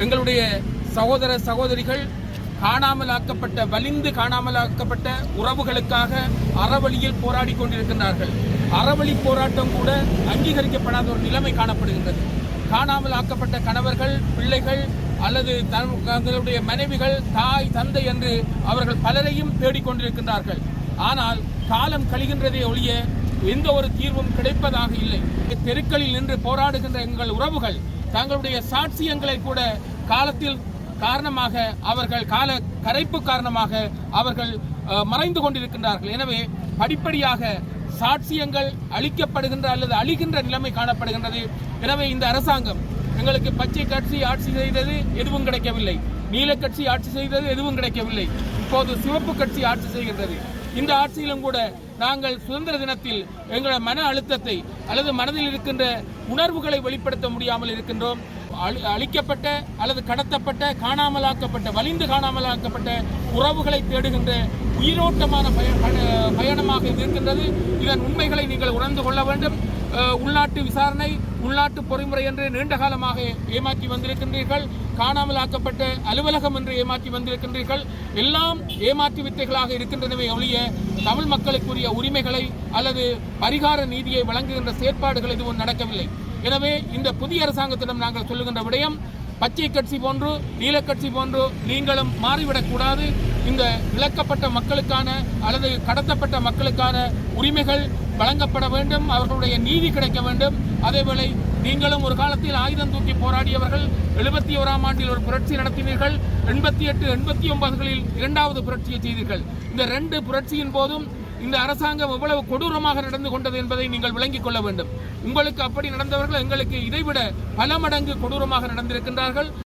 எங்களுடைய சகோதர சகோதரிகள் காணாமலாக்கப்பட்ட வலிந்து காணாமலாக்கப்பட்ட உறவுகளுக்காக அறவழியில் போராடி கொண்டிருக்கின்றார்கள். அறவழி போராட்டம் கூட அங்கீகரிக்கப்படாத ஒரு நிலைமை காணப்படுகின்றது. காணாமல் ஆக்கப்பட்ட கணவர்கள், பிள்ளைகள் அல்லது தங்களுடைய மனைவிகள், தாய், தந்தை என்று அவர்கள் பலரையும் தேடிக்கொண்டிருக்கின்றார்கள். ஆனால் காலம் கழிகின்றதே ஒழிய எந்த ஒரு தீர்வும் கிடைப்பதாக இல்லை. தெருக்களில் நின்று போராடுகின்ற எங்கள் உறவுகள் தங்களுடைய சாட்சியங்களை கூட காலத்தில் காரணமாக அவர்கள் கால கரைப்பு காரணமாக அவர்கள் மறைந்து கொண்டிருக்கின்றார்கள். எனவே படிப்படியாக சாட்சியங்கள் அளிக்கப்படுகின்ற அல்லது அழிகின்ற நிலைமை காணப்படுகின்றது. எனவே இந்த அரசாங்கம் எங்களுக்கு பச்சை கட்சி ஆட்சி செய்தது எதுவும் கிடைக்கவில்லை, நீல கட்சி ஆட்சி செய்தது எதுவும் கிடைக்கவில்லை, இப்போது சிவப்பு கட்சி ஆட்சி செய்கின்றது. இந்த ஆட்சியிலும் கூட நாங்கள் சுதந்திர தினத்தில் எங்களோட மன அழுத்தத்தை அல்லது மனதில் இருக்கின்ற உணர்வுகளை வெளிப்படுத்த முடியாமல் இருக்கின்றோம். அழிக்கப்பட்ட அல்லது கடத்தப்பட்ட, காணாமலாக்கப்பட்ட, வலிந்து காணாமலாக்கப்பட்ட உறவுகளை தேடுகின்ற உயிரோட்டமான பயணமாக இது இருக்கின்றது. இதன் உண்மைகளை நீங்கள் உணர்ந்து கொள்ள வேண்டும். உள்நாட்டு விசாரணை, உள்நாட்டு பொறிமுறை என்று நீண்ட காலமாக ஏமாற்றி வந்திருக்கின்றீர்கள். காணாமலாக்கப்பட்ட அலுவலகம் என்று ஏமாற்றி வந்திருக்கின்றீர்கள். எல்லாம் ஏமாற்று வித்தைகளாக இருக்கின்றனவே ஒழிய தமிழ் மக்களுக்குரிய உரிமைகளை அல்லது பரிகார நீதியை வழங்குகின்ற செயற்பாடுகள் எதுவும் நடக்கவில்லை. எனவே இந்த புதிய அரசாங்கத்திடம் நாங்கள் சொல்லுகின்ற விடயம், பச்சை கட்சி போன்று நீல கட்சி போன்று நீங்களும் மாறிவிடக்கூடாது. இந்த இழக்கப்பட்ட மக்களுக்கான அல்லது கடத்தப்பட்ட மக்களுக்கான உரிமைகள் வழங்கப்பட வேண்டும், அவர்களுடைய நீதி கிடைக்க வேண்டும். அதேவேளை நீங்களும் ஒரு காலத்தில் ஆயுதம் தூக்கி போராடியவர்கள். 71ஆம் ஆண்டில் ஒரு புரட்சி நடத்தினீர்கள். 88, 89களில் இரண்டாவது புரட்சியை செய்தீர்கள். இந்த 2 புரட்சியின் போதும் இந்த அரசாங்கம் எவ்வளவு கொடூரமாக நடந்து கொண்டது என்பதை நீங்கள் விளங்கிக் கொள்ள வேண்டும். உங்களுக்கு அப்படி நடந்தவர்கள் எங்களுக்கு இதைவிட பல மடங்கு கொடூரமாக நடந்திருக்கின்றார்கள்.